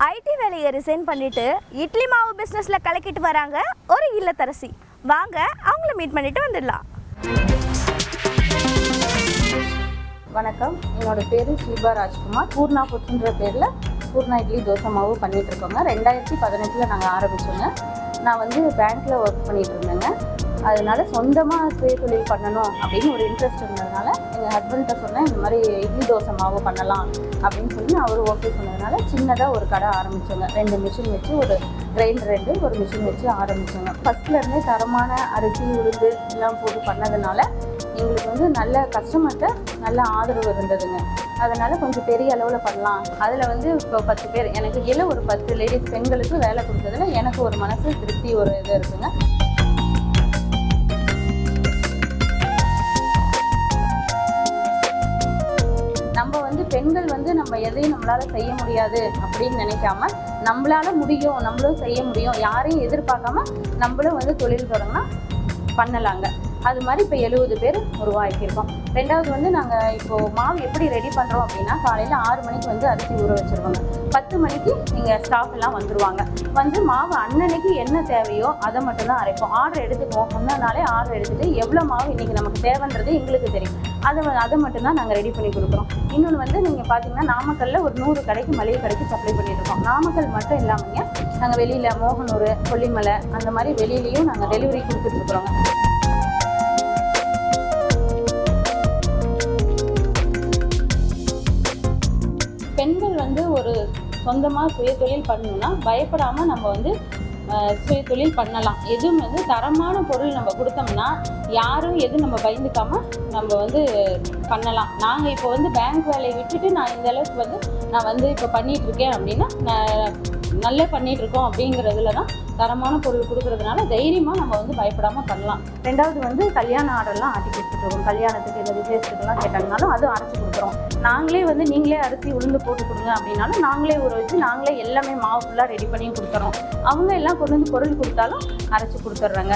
ID வேலையை resign பண்ணிட்டு இட்லி மாவு பிஸ்னஸில் கலக்கிட்டு வராங்க ஒரு இல்லத்தரசி. வாங்க அவங்கள மீட் பண்ணிட்டு வந்துடலாம். வணக்கம், என்னோட பேர் ஷீபா ராஜ்குமார். பூர்ணா ஃபுட்ஸ்ன்ற பேரில் பூர்ணா இட்லி தோசை மாவு பண்ணிகிட்டு இருக்கோங்க. 2018 நாங்கள் ஆரம்பித்தோங்க. நான் பேங்க்கில் ஒர்க் பண்ணிகிட்டு இருந்தேங்க. அதனால சொந்தமாக சுய தொழில் பண்ணணும் அப்படின்னு ஒரு இன்ட்ரெஸ்ட் இருந்ததுனால எங்கள் ஹஸ்பண்ட்ட சொன்னேன், இந்த மாதிரி இட்லி தோசை மாவு பண்ணலாம் அப்படின்னு சொல்லி அவர் ஓகே சொன்னதுனால சின்னதாக ஒரு கடை ஆரம்பித்தோங்க. 2 மிஷின் வச்சு, ஒரு கிரைண்டர் 2, ஒரு மிஷின் வச்சு ஆரம்பித்தோங்க. ஃபஸ்ட்லேருந்தே தரமான அரிசி உளுந்து எல்லாம் போட்டு பண்ணதுனால எங்களுக்கு நல்ல கஸ்டமர்கிட்ட நல்ல ஆதரவு இருந்ததுங்க. அதனால் கொஞ்சம் பெரிய அளவில் பண்ணலாம். அதில் இப்போ 10 பேர் எனக்கு கீழே ஒரு 10 லேடிஸ் பெண்களுக்கு வேலை கொடுத்ததில் எனக்கு ஒரு மனசு திருப்தி ஒரு இது இருக்குங்க. நம்ம பெண்கள் நம்ம எதையும் நம்மளால் செய்ய முடியாது அப்படின்னு நினைக்காம நம்மளால முடியும், நம்மளும் செய்ய முடியும், யாரையும் எதிர்பார்க்காம நம்மளும் தொழில் தொடங்கினா பண்ணலாங்க. அது மாதிரி இப்போ 70 பேர் உருவாக்கியிருக்கோம். ரெண்டாவது நாங்கள் இப்போது மாவு எப்படி ரெடி பண்ணுறோம் அப்படின்னா, காலையில் 6 மணிக்கு அரிசி ஊற வச்சுருவாங்க. 10 மணிக்கு நீங்கள் ஸ்டாஃப் எல்லாம் வந்துடுவாங்க. மாவு அன்னன்னைக்கு என்ன தேவையோ அதை மட்டும்தான் அரைப்போம். ஆர்டர் எடுத்துக்குவோம். முன்னாலே ஆர்டர் எடுத்துகிட்டு எவ்வளோ மாவு இன்றைக்கி நமக்கு தேவைன்றது எங்களுக்கு தெரியும். அதை மட்டும்தான் நாங்கள் ரெடி பண்ணி கொடுக்குறோம். இன்னொன்று நீங்கள் பார்த்தீங்கன்னா, நாமக்கல்லில் ஒரு 100 கடைக்கு, மளிகை கடைக்கு சப்ளை பண்ணிட்டுருக்கோம். நாமக்கல் மட்டும் இல்லாமல் நாங்கள் வெளியில் மோகனூர், கொல்லிமலை அந்த மாதிரி வெளியிலையும் நாங்கள் டெலிவரி கொடுத்துட்ருக்குறோங்க. பெண்கள் ஒரு சொந்தமாக சுயதொழில் பண்ணணும்னா பயப்படாமல் நம்ம சுயதொழில் பண்ணலாம். எதுவும் தரமான பொருள் நம்ம கொடுத்தோம்னா யாரும் எதுவும் நம்ம பயந்துக்காமல் நம்ம பண்ணலாம். நாங்கள் இப்போ பேங்க் வேலையை விட்டுட்டு நான் இந்த அளவுக்கு நான் இப்போ பண்ணிகிட்ருக்கேன் அப்படின்னா நல்லா பண்ணிகிட்ருக்கோம் அப்படிங்கிறதுல தான் தரமான பொருள் கொடுக்குறதுனால தைரியமாக நம்ம பயப்படாமல் பண்ணலாம். ரெண்டாவது கல்யாண ஆர்டர்லாம் ஆட்டி கொடுத்துட்ருக்கோம். கல்யாணத்துக்கு இந்த விசேஷத்துக்கெல்லாம் கேட்டாங்கனாலும் அதுவும் அரைச்சி கொடுக்குறோம். நாங்களே நீங்களே அரிசி உளுந்து போட்டு கொடுங்க அப்படின்னாலும் நாங்களே ஊற வச்சு நாங்களே எல்லாமே மாவு ஃபுல்லாக ரெடி பண்ணி கொடுத்துறோம். அவங்க எல்லாம் கொண்டு பொருள் கொடுத்தாலும் அரைச்சி கொடுத்துட்றாங்க.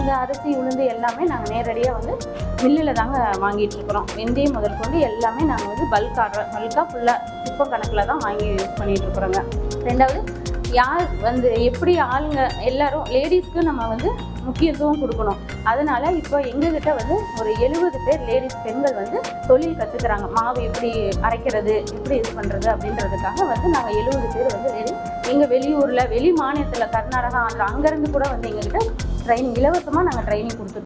இந்த அரிசி உளுந்து எல்லாமே நாங்கள் நேரடியாக மில்லில் தாங்க வாங்கிட்டுருக்குறோம். வெந்தயம் முதல் கொண்டு எல்லாமே நாங்கள் பல்காக ஃபுல்லாக சிப்பம் கணக்கில் தான் வாங்கி யூஸ் பண்ணிகிட்ருக்குறோங்க. ரெண்டாவது யார் எப்படி ஆளுங்க எல்லாரும் லேடிஸ்க்கு நம்ம முக்கியத்துவம் கொடுக்கணும். அதனால் இப்போ எங்ககிட்ட ஒரு 70 பேர் லேடிஸ் பெண்கள் தொழில் கற்றுக்குறாங்க. மாவு எப்படி அரைக்கிறது, எப்படி இது பண்ணுறது அப்படின்றதுக்காக நாங்கள் 70 பேர் லேடிஸ் எங்கள் வெளியூரில், வெளி மாநிலத்தில், கர்நாடகா, ஆந்திரா அங்கேருந்து கூட எங்ககிட்ட ட்ரைனிங் இலவசமாக நாங்கள் ட்ரைனிங் கொடுத்துருக்கோம்.